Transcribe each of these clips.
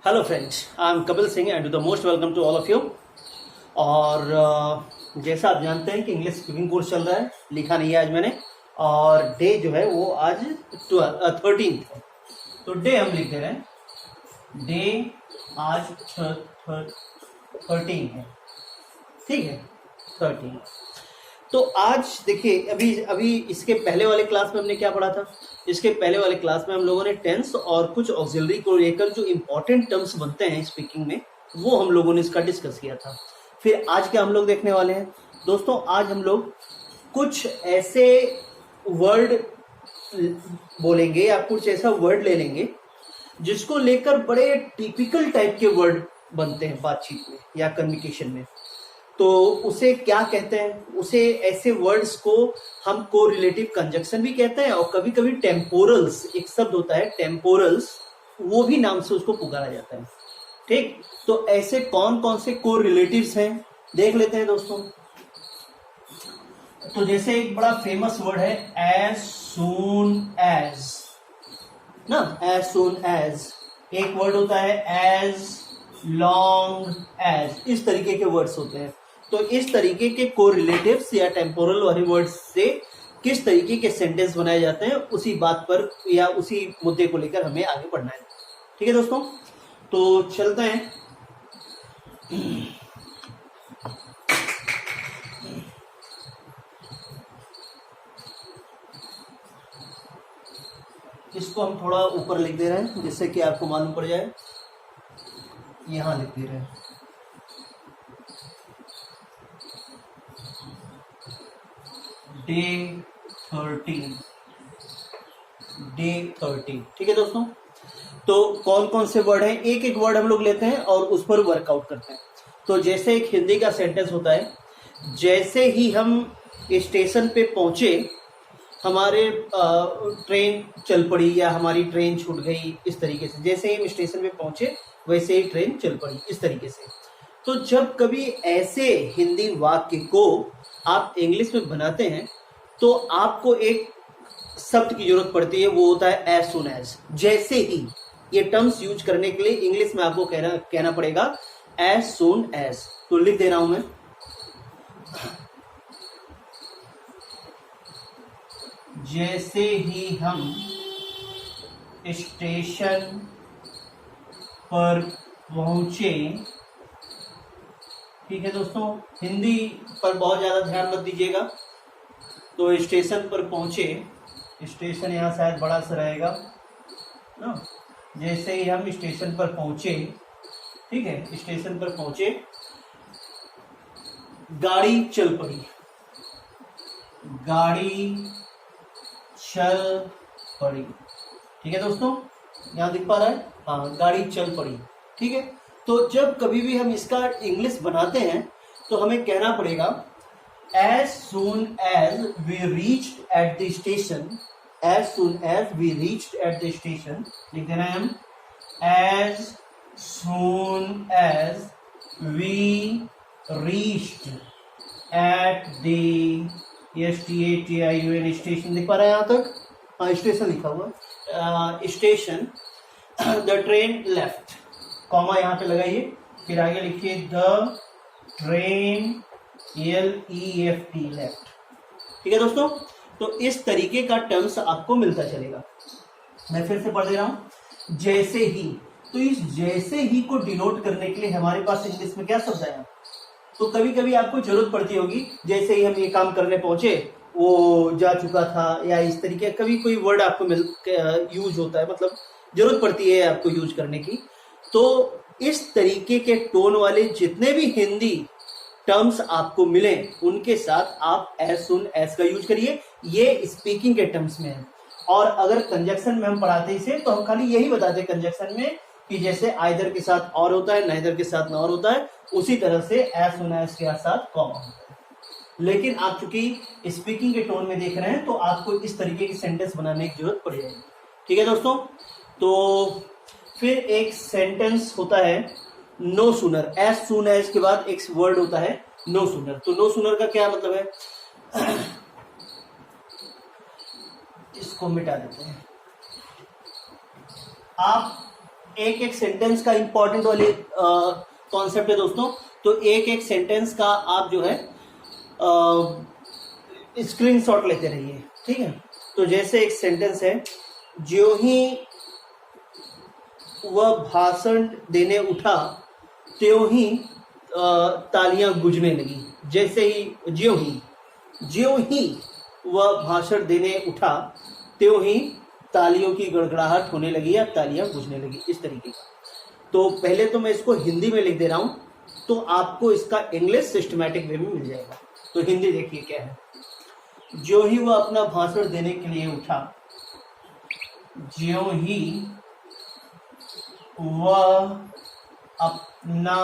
Hello friends, I am Kapil Singh and the most welcome to all of you. और जैसा आप जानते हैं कि इंग्लिश स्पीकिंग कोर्स चल रहा है, लिखा नहीं है आज मैंने। और डे जो है वो आज 13 है, तो डे हम लिख दे रहे हैं। डे आज 13 है, ठीक है, 13। तो आज देखिए, अभी अभी इसके पहले वाले क्लास में हमने क्या पढ़ा था। इसके पहले वाले क्लास में हम लोगों ने टेंस और कुछ ऑक्सिलरी को लेकर जो इंपॉर्टेंट टर्म्स बनते हैं स्पीकिंग में, वो हम लोगों ने इसका डिस्कस किया था। फिर आज क्या हम लोग देखने वाले हैं दोस्तों, आज हम लोग कुछ ऐसे वर्ड बोलेंगे या कुछ ऐसा वर्ड ले लेंगे जिसको लेकर बड़े टिपिकल टाइप के वर्ड बनते हैं बातचीत में या कम्युनिकेशन में। तो उसे क्या कहते हैं, उसे ऐसे वर्ड्स को हम कोरिलेटिव कंजक्शन भी कहते हैं, और कभी कभी टेम्पोरल्स, एक शब्द होता है टेम्पोरल्स, वो भी नाम से उसको पुकारा जाता है। ठीक, तो ऐसे कौन कौन से कोरिलेटिव्स हैं देख लेते हैं दोस्तों। तो जैसे एक बड़ा फेमस वर्ड है एज सून एज, ना, एज सून एज। एक वर्ड होता है एज लॉन्ग एज, इस तरीके के वर्ड्स होते हैं। तो इस तरीके के कोरिलेटिव्स या टेम्पोरल वाले वर्ड्स से किस तरीके के सेंटेंस बनाए जाते हैं, उसी बात पर या उसी मुद्दे को लेकर हमें आगे बढ़ना है। ठीक है दोस्तों, तो चलते हैं। इसको हम थोड़ा ऊपर लिख दे रहे हैं जिससे कि आपको मालूम पड़ जाए। यहां लिख दे रहे हैं डे 13, डे 13। ठीक है दोस्तों, तो कौन कौन से वर्ड हैं, एक एक वर्ड हम लोग लेते हैं और उस पर वर्कआउट करते हैं। तो जैसे एक हिंदी का सेंटेंस होता है, जैसे ही हम स्टेशन पे पहुंचे, हमारे ट्रेन चल पड़ी या हमारी ट्रेन छूट गई, इस तरीके से। जैसे ही हम स्टेशन पे पहुंचे वैसे ही ट्रेन चल पड़ी, इस तरीके से। तो जब कभी ऐसे हिंदी वाक्य को आप इंग्लिश में बनाते हैं तो आपको एक शब्द की जरूरत पड़ती है, वो होता है एज सून एज। जैसे ही, ये टर्म्स यूज करने के लिए इंग्लिश में आपको कहना पड़ेगा एज सून एज। तो लिख दे रहा हूं मैं, जैसे ही हम स्टेशन पर पहुंचे। ठीक है दोस्तों, हिंदी पर बहुत ज्यादा ध्यान मत दीजिएगा। तो स्टेशन पर पहुंचे, स्टेशन यहाँ शायद बड़ा सा रहेगा ना। जैसे ही हम स्टेशन पर पहुंचे, ठीक है, स्टेशन पर पहुंचे, गाड़ी चल पड़ी, गाड़ी चल पड़ी। ठीक है दोस्तों, यहाँ दिख पा रहा है, हाँ, गाड़ी चल पड़ी। ठीक है, तो जब कभी भी हम इसका इंग्लिश बनाते हैं तो हमें कहना पड़ेगा as soon as we reached at the station, as soon as we reached at the station, लिख देना है हम, as soon as we reached at the STATION station, लिख पा रहे हैं यहाँ तक, हाँ स्टेशन लिखा हुआ, station, the train left, comma यहाँ पे लगाइए, फिर आगे लिखिए द ट्रेन LEFT लेफ्ट। ठीक है दोस्तों, तो इस तरीके का टर्म्स आपको मिलता चलेगा। मैं फिर से पढ़ दे रहा हूं, जैसे ही। तो इस जैसे ही को डिनोट करने के लिए हमारे पास इंग्लिश में क्या शब्द आया। तो कभी कभी आपको जरूरत पड़ती होगी, जैसे ही हम ये काम करने पहुंचे वो जा चुका था, या इस तरीके कभी कोई वर्ड आपको यूज होता है, मतलब जरूरत पड़ती है आपको यूज करने की। तो इस तरीके के टोन वाले जितने भी हिंदी टर्म्स आपको मिले, उनके साथ आप एज सुन एज का यूज करिए। ये स्पीकिंग के टर्म्स में है। और अगर कंजक्शन में हम पढ़ाते इसे, तो हम खाली यही बताते कंजक्शन में कि जैसे आइदर के साथ और होता है, नाइदर के साथ नॉर होता है, उसी तरह से एज सुन एज के साथ कॉमा होता है। लेकिन आप चूंकि स्पीकिंग के टोन में देख रहे हैं, तो आपको इस तरीके की सेंटेंस बनाने की जरूरत पड़ जाएगी। ठीक है दोस्तों, तो फिर एक सेंटेंस होता है no sooner. As soon as के बाद एक वर्ड होता है नो सूनर। तो नो सूनर का क्या मतलब है, इसको मिटा देते हैं। आप एक एक सेंटेंस का इंपॉर्टेंट वाली कॉन्सेप्ट है दोस्तों। तो एक एक सेंटेंस का आप जो है स्क्रीनशॉट लेते रहिए, ठीक है। तो जैसे एक सेंटेंस है, ज्यों ही वह भाषण देने उठा त्यों ही तालियां गूंजने लगी। जैसे ही ज्यों ही वह भाषण देने उठा त्यों ही तालियों की गड़गड़ाहट होने लगी या तालियां गूंजने लगी, इस तरीके का। तो पहले तो मैं इसको हिंदी में लिख दे रहा हूं, तो आपको इसका इंग्लिश सिस्टमैटिक वे में मिल जाएगा। तो हिंदी देखिए क्या है। ज्यों ही वह अपना भाषण देने के लिए उठा, ज्यों ही वह अपना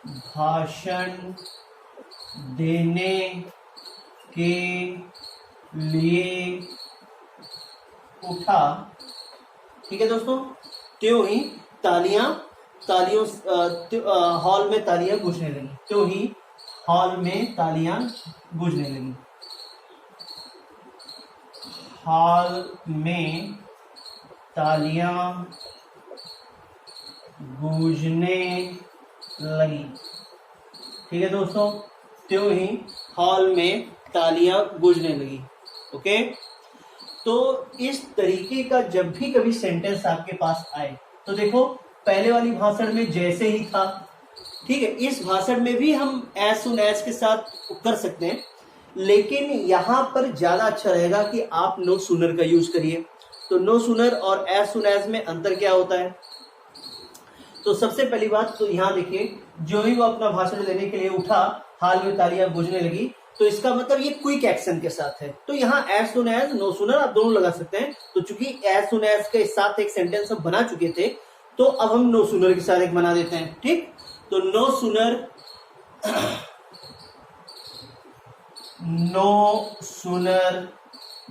भाषण देने के लिए उठा, ठीक है दोस्तों, त्यों ही हॉल में तालियां गूंजने लगी। त्यों ही हॉल में तालियां गूंजने लगी। हॉल में तालियां गूंजने लगी, ठीक है दोस्तों। त्यों ही हॉल में तालियां गूंजने लगी। ओके, तो इस तरीके का जब भी कभी सेंटेंस आपके पास आए तो देखो, पहले वाली भाषण में जैसे ही था, ठीक है, इस भाषण में भी हम एज सुन एज के साथ कर सकते हैं, लेकिन यहां पर ज्यादा अच्छा रहेगा कि आप नो सूनर का यूज करिए। तो नो सूनर और एज सुन एज में अंतर क्या होता है? तो सबसे पहली बात तो यहां देखिए, जो ही वो अपना भाषण देने के लिए उठा, हाल में तालियां गूंजने लगी, तो इसका मतलब ये क्विक एक्शन के साथ है। तो यहाँ as soon as, no sooner आप दोनों लगा सकते हैं। तो चूंकि एज सुन एज के साथ एक सेंटेंस हम बना चुके थे, तो अब हम नो सूनर के साथ एक बना देते हैं, ठीक। तो no sooner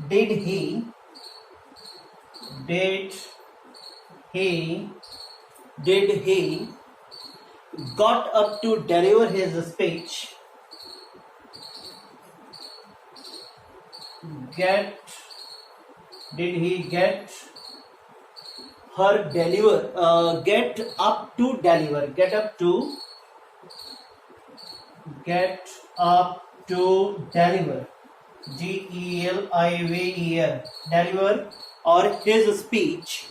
did he got up to deliver his speech, did he get up to deliver, deliver, deliver, और his speech,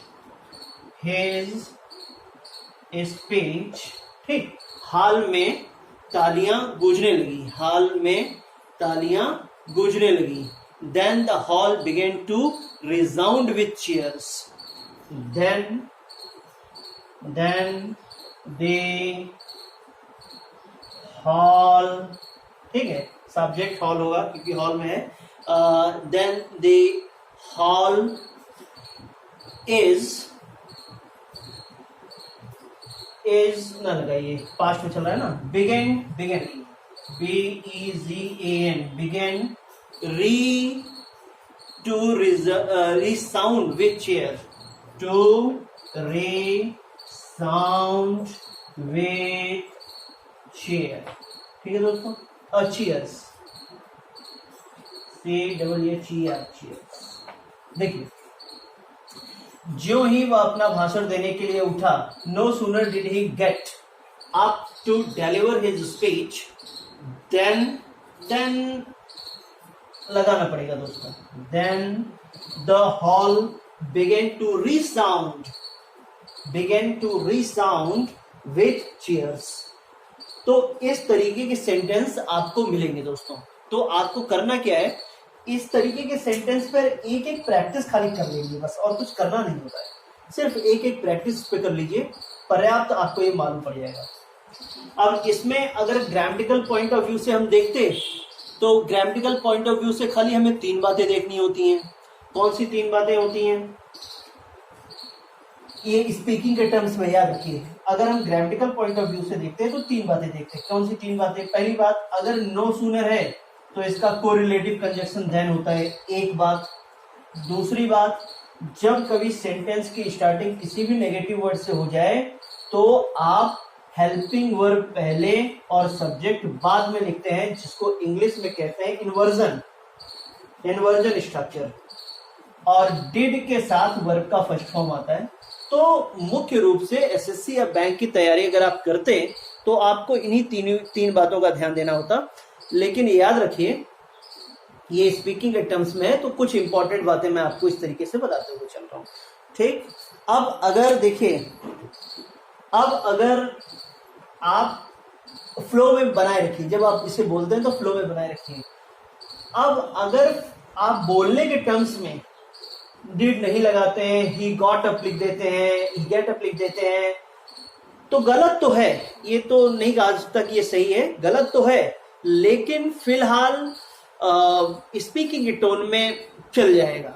ठीक, हाल में तालियां गूंजने लगी, then the hall began to resound with cheers, then the hall, ठीक है, subject hall होगा क्योंकि हॉल में है। then the hall is ना लगाइए, पास्ट में चल रहा है ना, began, began resound with cheer, ठीक है दोस्तों। cheers, cheers। देखिए, ज्यों ही वह अपना भाषण देने के लिए उठा, no sooner did he get up to deliver his speech, then लगाना पड़ेगा दोस्तों, then the hall began to resound with cheers। तो इस तरीके के सेंटेंस आपको मिलेंगे दोस्तों। तो आपको करना क्या है, इस तरीके के सेंटेंस पर एक एक प्रैक्टिस खाली कर लीजिए बस, और कुछ करना नहीं होता है, सिर्फ एक एक प्रैक्टिस पे कर लीजिए, पर्याप्त आपको ये मालूम पड़ जाएगा। अब इसमें अगर ग्रामेटिकल पॉइंट ऑफ व्यू से हम देखते, तो ग्रामेटिकल पॉइंट ऑफ व्यू से खाली हमें 3 बातें देखनी होती हैं। कौन सी 3 बातें होती हैं? ये स्पीकिंग के टर्म्स में याद रखिए। अगर हम ग्रामेटिकल पॉइंट ऑफ व्यू से देखते हैं तो 3 बातें देखते हैं। कौन सी 3 बातें? पहली बात, अगर नो सूनर है तो इसका कोरिलेटिव कंजक्शन देन होता है, एक बात। दूसरी बात, जब कभी सेंटेंस की स्टार्टिंग किसी भी नेगेटिव वर्ड से हो जाए तो आप हेल्पिंग वर्ब पहले और सब्जेक्ट बाद में लिखते हैं, जिसको इंग्लिश में कहते हैं इन्वर्जन स्ट्रक्चर। और डिड के साथ वर्ब का फर्स्ट फॉर्म आता है। तो मुख्य रूप से एसएससी या बैंक की तैयारी अगर आप करते हैं तो आपको इन्हीं तीन बातों का ध्यान देना होता। लेकिन याद रखिए ये स्पीकिंग के टर्म्स में है, तो कुछ इंपॉर्टेंट बातें मैं आपको इस तरीके से बताते हुए चल रहा हूं। ठीक, अब अगर देखिए, अब अगर आप फ्लो में बनाए रखिए, जब आप इसे बोलते हैं तो फ्लो में बनाए रखिए। अब अगर आप बोलने के टर्म्स में डिड नहीं लगाते हैं, ही गॉट अप लिख देते हैं, ही गेट अप लिख देते हैं, तो गलत तो है, ये तो नहीं कहा आज तक ये सही है, गलत तो है, लेकिन फिलहाल स्पीकिंग के टोन में चल जाएगा,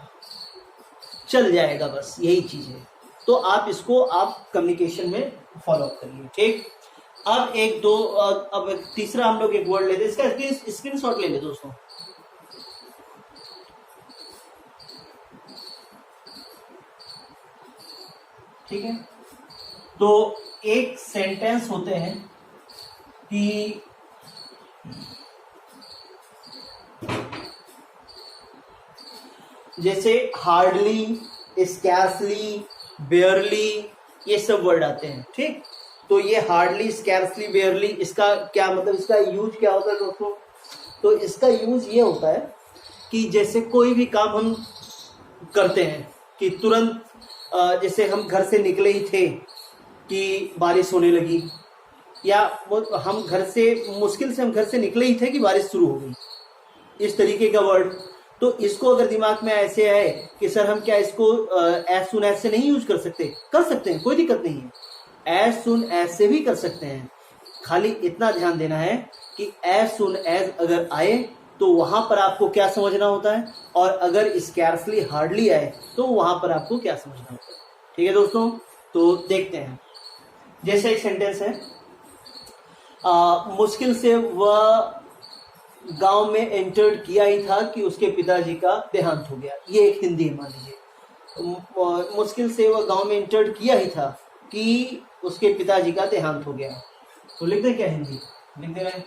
बस यही चीज है। तो आप इसको आप कम्युनिकेशन में फॉलो अप करिए। ठीक, अब अब तीसरा हम लोग एक वर्ड लेते हैं, इसका स्क्रीनशॉट ले ले दोस्तों। ठीक है, तो एक सेंटेंस होते हैं कि जैसे हार्डली, स्कैर्सली, बेयरली, ये सब वर्ड आते हैं। ठीक, तो ये हार्डली, स्कैर्सली, बेयरली, इसका क्या मतलब, इसका यूज क्या होता है दोस्तों? तो इसका यूज ये होता है कि जैसे कोई भी काम हम करते हैं कि तुरंत, जैसे हम घर से निकले ही थे कि बारिश होने लगी, या हम घर से मुश्किल से हम घर से निकले ही थे कि बारिश शुरू हो गई, इस तरीके का वर्ड। तो इसको अगर दिमाग में ऐसे आए कि सर हम क्या इसको एज सुन एज से नहीं यूज कर सकते? कर सकते हैं, कोई दिक्कत नहीं है, एज सुन एज से भी कर सकते हैं। खाली इतना ध्यान देना है कि एज सुन एज अगर आए तो वहां पर आपको क्या समझना होता है, और अगर स्कैर्सली, हार्डली आए तो वहां पर आपको क्या समझना होता है। ठीक है दोस्तों, तो देखते हैं। जैसे एक सेंटेंस है, मुश्किल से वह गांव में एंटर्ड किया ही था कि उसके पिताजी का देहांत हो गया। ये एक हिंदी है, मान लीजिए, मुश्किल से वह गांव में एंटर्ड किया ही था कि उसके पिताजी का देहांत हो गया। तो लिख दे क्या, हिंदी लिख दे रहे,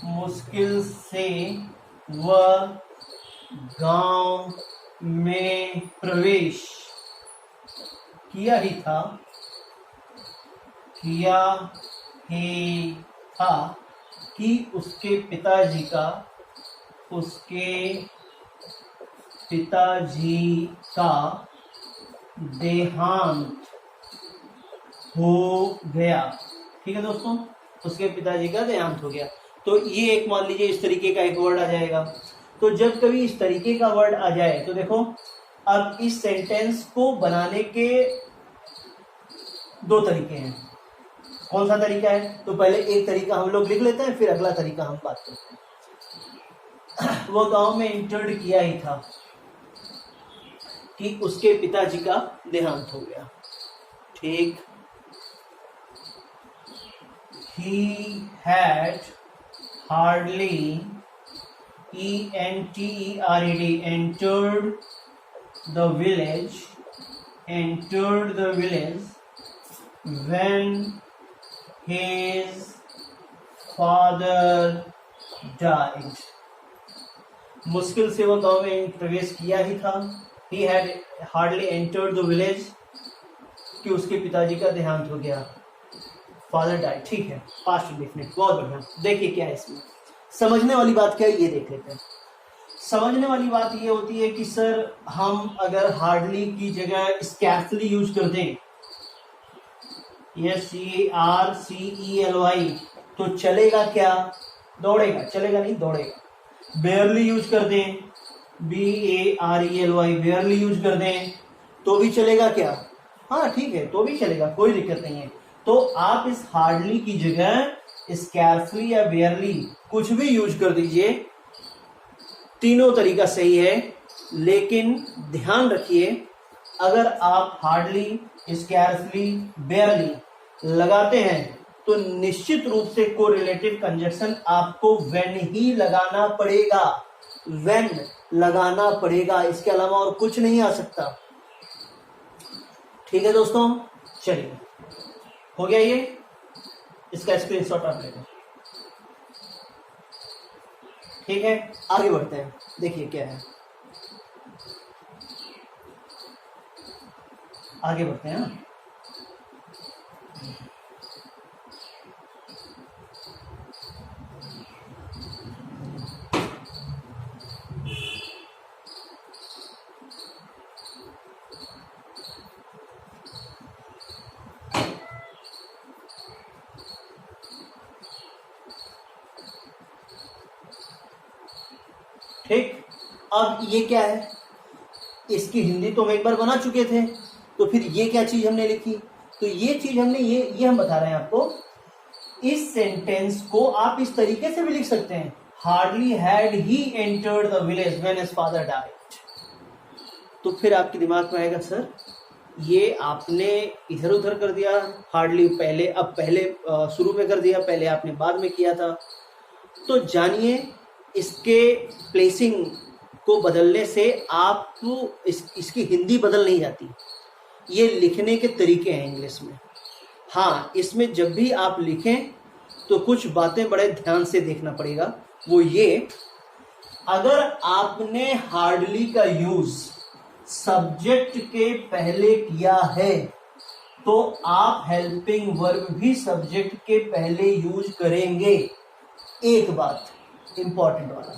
मुश्किल से वह गांव में प्रवेश किया ही था कि उसके पिताजी का देहांत हो गया। ठीक है दोस्तों, उसके पिताजी का देहांत हो गया। तो ये एक, मान लीजिए इस तरीके का एक वर्ड आ जाएगा। तो जब कभी इस तरीके का वर्ड आ जाए तो देखो, अब इस सेंटेंस को बनाने के दो तरीके हैं। कौन सा तरीका है? तो पहले एक तरीका हम लोग लिख लेते हैं, फिर अगला तरीका हम बात करते हैं। वो गांव में इंटर्ड किया ही था कि उसके पिताजी का देहांत हो गया। ठीक, he had hardly, entered the village when his father died. मुश्किल से वह गांव में प्रवेश किया ही था, he had hardly entered the village, कि उसके पिताजी का देहांत हो गया, फादर डाइड। ठीक है, पास्ट इंडेफिनिट, बहुत बढ़िया। देखिए क्या है इसमें, समझने वाली बात क्या है ये देख लेते हैं। समझने वाली बात ये होती है कि सर हम अगर हार्डली की जगह स्कैर्सली यूज कर दें, SCARCELY, तो चलेगा क्या? दौड़ेगा, चलेगा नहीं, दौड़ेगा। बेयरली यूज कर दें, BARELY, बेयरली यूज कर दें तो भी चलेगा क्या? हाँ ठीक है, तो भी चलेगा, कोई दिक्कत नहीं है। तो आप इस हार्डली की जगह स्कैर्सली या बेयरली कुछ भी यूज कर दीजिए, तीनों तरीका सही है। लेकिन ध्यान रखिए, अगर आप हार्डली, स्कैर्सली, बेयरली लगाते हैं तो निश्चित रूप से कोरिलेटिव कंजक्शन आपको व्हेन ही लगाना पड़ेगा, व्हेन लगाना पड़ेगा, इसके अलावा और कुछ नहीं आ सकता। ठीक है दोस्तों, चलिए हो गया ये, इसका स्क्रीनशॉट आप ले लो। ठीक है, आगे बढ़ते हैं। देखिए क्या है, आगे बढ़ते हैं। ठीक, अब ये क्या है, इसकी हिंदी तो हम एक बार बना चुके थे, तो फिर ये क्या चीज हमने लिखी, तो ये चीज हमने ये हम बता रहे हैं आपको। इस सेंटेंस को आप इस तरीके से भी लिख सकते हैं, hardly had he entered the village when his father died. तो फिर आपके दिमाग में आएगा सर ये आपने इधर उधर कर दिया, हार्डली पहले, अब पहले शुरू में कर दिया, पहले आपने बाद में किया था। तो जानिए इसके प्लेसिंग को बदलने से आपको इसकी हिंदी बदल नहीं जाती, ये लिखने के तरीके हैं इंग्लिश में। हाँ, इसमें जब भी आप लिखें तो कुछ बातें बड़े ध्यान से देखना पड़ेगा। वो ये, अगर आपने हार्डली का यूज सब्जेक्ट के पहले किया है तो आप हेल्पिंग वर्ब भी सब्जेक्ट के पहले यूज करेंगे, एक बात इंपॉर्टेंट वाला।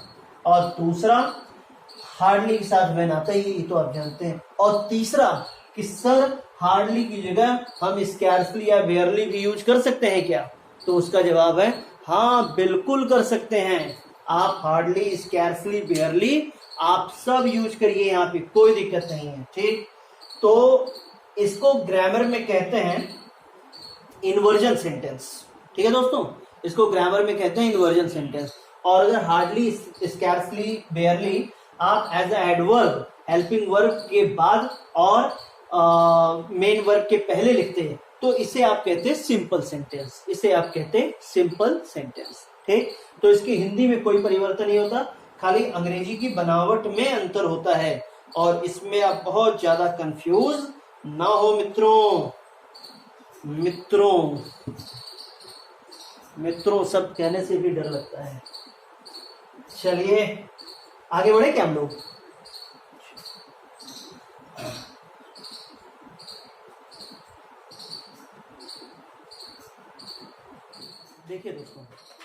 और दूसरा, हार्डली के साथ व्हेन आता ही, ये तो आप जानते हैं। और तीसरा कि सर हार्डली की जगह हम स्कैर्सली या बेयरली भी यूज कर सकते हैं क्या, तो उसका जवाब है हाँ, बिल्कुल कर सकते हैं। आप हार्डली, स्कैर्सली, बेयरली आप सब यूज करिए, यहाँ पे कोई दिक्कत नहीं है। ठीक, तो इसको ग्रामर में कहते हैं इन्वर्जन सेंटेंस। ठीक है दोस्तों, इसको ग्रामर में कहते हैं इन्वर्जन सेंटेंस। और अगर हार्डली, स्कैर्सली, बेयरली आप as a adverb helping verb के बाद और मेन वर्ब के पहले लिखते हैं तो इसे आप कहते हैं सिंपल सेंटेंस, इसे आप कहते हैं सिंपल सेंटेंस। ठीक, तो इसकी हिंदी में कोई परिवर्तन नहीं होता, खाली अंग्रेजी की बनावट में अंतर होता है। और इसमें आप बहुत ज्यादा कंफ्यूज ना हो मित्रों। मित्रों सब कहने से भी डर लगता है। चलिए आगे बढ़े क्या हम लोग। देखिए दोस्तों,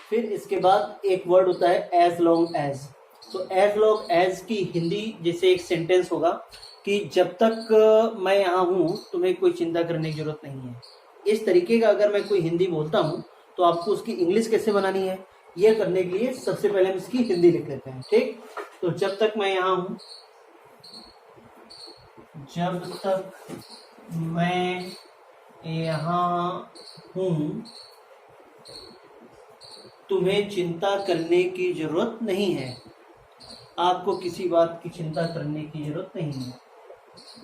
फिर इसके बाद एक वर्ड होता है एज लॉन्ग एज। तो एज लॉन्ग एज की हिंदी जैसे एक सेंटेंस होगा कि जब तक मैं यहाँ हूँ तुम्हें कोई चिंता करने की जरूरत नहीं है। इस तरीके का अगर मैं कोई हिंदी बोलता हूँ तो आपको उसकी इंग्लिश कैसे बनानी है, ये करने के लिए सबसे पहले हम इसकी हिंदी लिख लेते हैं। ठीक, तो जब तक मैं यहाँ हूँ, जब तक मैं यहाँ हूँ तुम्हें चिंता करने की जरूरत नहीं है। आपको किसी बात की चिंता करने की जरूरत नहीं है।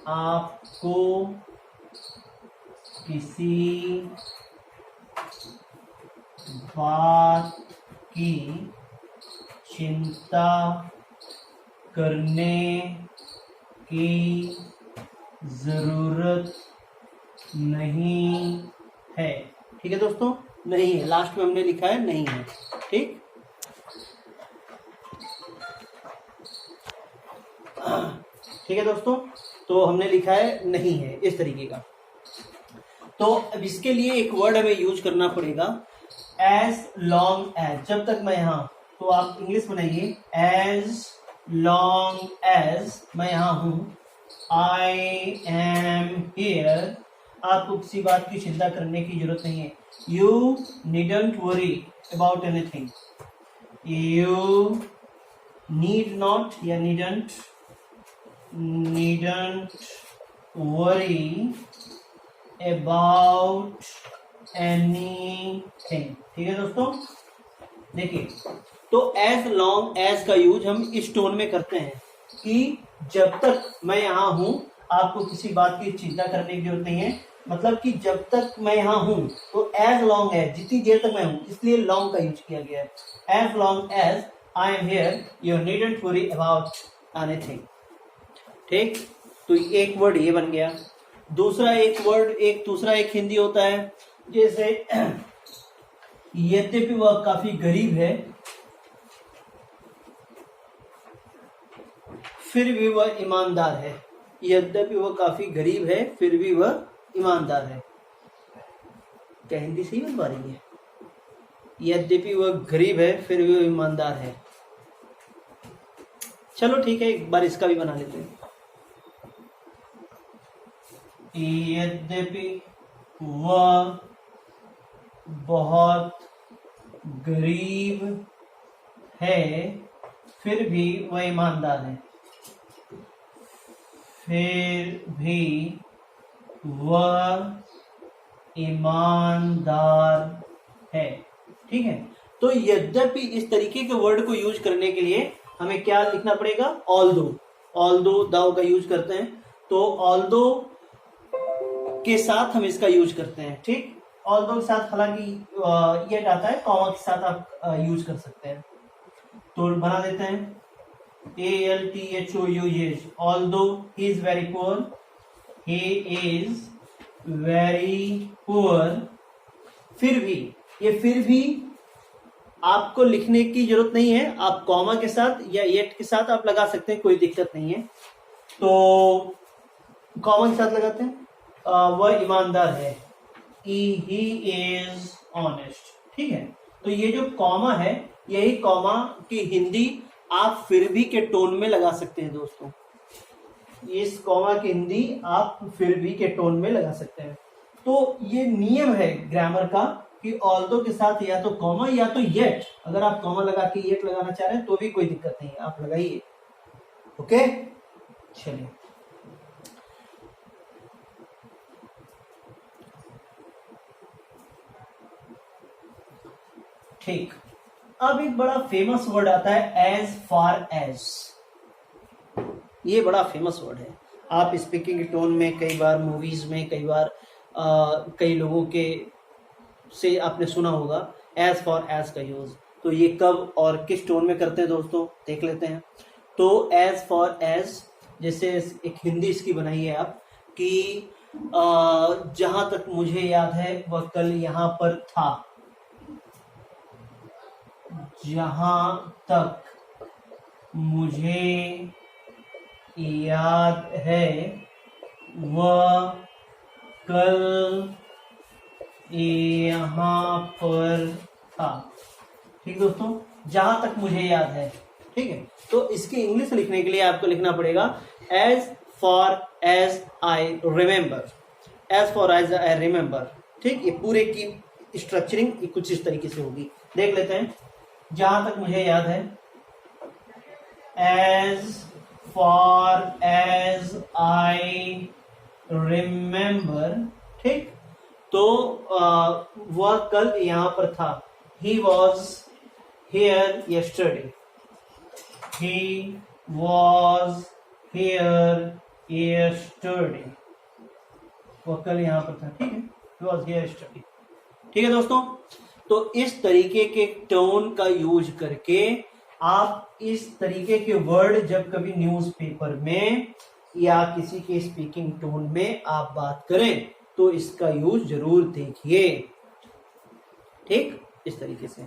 आपको किसी बात की चिंता करने की जरूरत नहीं है। ठीक है दोस्तों, नहीं है, लास्ट में हमने लिखा है नहीं है। ठीक, ठीक है दोस्तों, तो हमने लिखा है नहीं है इस तरीके का। तो अब इसके लिए एक वर्ड हमें यूज करना पड़ेगा, एज लॉन्ग एज। जब तक मैं यहाँ, तो आप इंग्लिश बनाइए, एज लॉन्ग एज मैं यहाँ हूँ, आई एम हियर। आपको किसी बात की चिंता करने की जरूरत नहीं है। You needn't worry about anything. You need not या नीडंट वरी अबाउट एनीथिंग। ठीक है दोस्तों, देखिए, तो एज लॉन्ग एज का यूज हम इस टोन में करते हैं कि जब तक मैं यहाँ हूं आपको किसी बात की चिंता करने की जरूरत नहीं है। मतलब कि जब तक मैं यहाँ हूं, तो एज लॉन्ग एज, जितनी देर तक मैं हूं, इसलिए लॉन्ग का यूज किया गया है। As long as I am here you needn't worry about anything. ठीक, तो एक वर्ड ये बन गया। दूसरा एक हिंदी होता है, जैसे यद्यपि वह काफी गरीब है फिर भी वह ईमानदार है। यद्यपि वह काफी गरीब है फिर भी वह ईमानदार है। क्या हिंदी सही बन पा रही है? यद्यपि वह गरीब है फिर भी वह ईमानदार है। चलो ठीक है, एक बार इसका भी बना लेते हैं। यद्यपि वह बहुत गरीब है फिर भी वह ईमानदार है। फिर भी वह ईमानदार है। ठीक है, तो यद्यपि इस तरीके के वर्ड को यूज करने के लिए हमें क्या लिखना पड़ेगा? ऑल्दो। ऑल्दो दाउ का यूज करते हैं, तो ऑल्दो के साथ हम इसका यूज करते हैं। ठीक, ऑल्दो के साथ हालांकि ये आता है, कॉमा के साथ आप यूज कर सकते हैं। तो बना देते हैं ALTHOUGH, although he is very poor, he is very poor. फिर भी, ये फिर भी आपको लिखने की जरूरत नहीं है, आप कॉमा के साथ या येट के साथ आप लगा सकते हैं, कोई दिक्कत नहीं है। तो कॉमा के साथ लगाते हैं, वह ईमानदार है, ही इज ऑनेस्ट। ठीक है, तो ये जो कॉमा है, यही कॉमा की हिंदी आप फिर भी के टोन में लगा सकते हैं दोस्तों। इस कॉमा की हिंदी आप फिर भी के टोन में लगा सकते हैं। तो ये नियम है ग्रामर का कि ऑल्दो के साथ या तो कॉमा या तो येट। अगर आप कॉमा लगा के येट लगाना चाह रहे हैं तो भी कोई दिक्कत नहीं है, आप लगाइए। ओके, चलिए ठीक। अब एक बड़ा फेमस वर्ड आता है एज फार एज। ये बड़ा फेमस वर्ड है, आप स्पीकिंग टोन में कई बार मूवीज में कई बार कई लोगों के से आपने सुना होगा एज फॉर एज का यूज। तो ये कब और किस टोन में करते हैं दोस्तों, देख लेते हैं। तो एज फॉर एज, जैसे एक हिंदी इसकी बनाई है आप कि जहां तक मुझे याद है वह कल यहाँ पर था। जहां तक मुझे याद है वह कल यहाँ पर था। ठीक दोस्तों, जहां तक मुझे याद है। ठीक है, तो इसकी इंग्लिश लिखने के लिए आपको लिखना पड़ेगा as far as I remember. As far as I remember. ठीक, ये पूरे की स्ट्रक्चरिंग कुछ इस तरीके से होगी, देख लेते हैं। जहां तक मुझे याद है, as far as I remember. ठीक, तो वह कल यहां पर था। He was here yesterday. He was here yesterday, वह कल यहां पर था। ठीक है, ही वॉज हियर यस्टरडे। ठीक है दोस्तों, तो इस तरीके के टोन का यूज करके आप इस तरीके के वर्ड जब कभी न्यूज़पेपर में या किसी के स्पीकिंग टोन में आप बात करें तो इसका यूज जरूर देखिए। ठीक, इस तरीके से।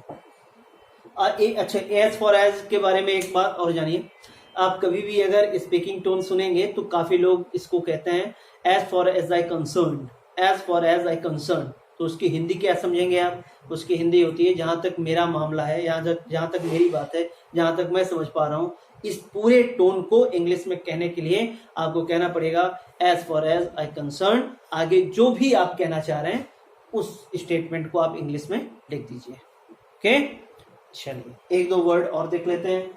अच्छा, एज फॉर एज के बारे में एक बात और जानिए। आप कभी भी अगर स्पीकिंग टोन सुनेंगे तो काफी लोग इसको कहते हैं as far as I concern. As far as I concern, तो उसकी हिंदी क्या समझेंगे आप? उसकी हिंदी होती है जहां तक मेरा मामला है, जहां तक मेरी बात है, जहां तक मैं समझ पा रहा हूं। इस पूरे टोन को इंग्लिश में कहने के लिए आपको कहना पड़ेगा as far as I concern. आगे जो भी आप कहना चाह रहे हैं उस स्टेटमेंट को आप इंग्लिश में लिख दीजिए। ओके, चलिए एक दो वर्ड और देख लेते हैं।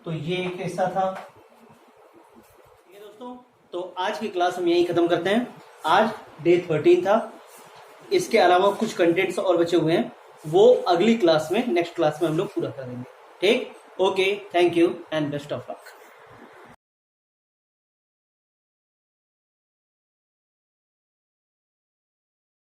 तो ये एक हिस्सा था। ठीक है दोस्तों, तो आज की क्लास हम यही खत्म करते हैं। आज डे 13 था। इसके अलावा कुछ कंटेंट्स और बचे हुए हैं, वो अगली क्लास में, नेक्स्ट क्लास में हम लोग पूरा करेंगे। ठीक, okay, thank you and best of luck.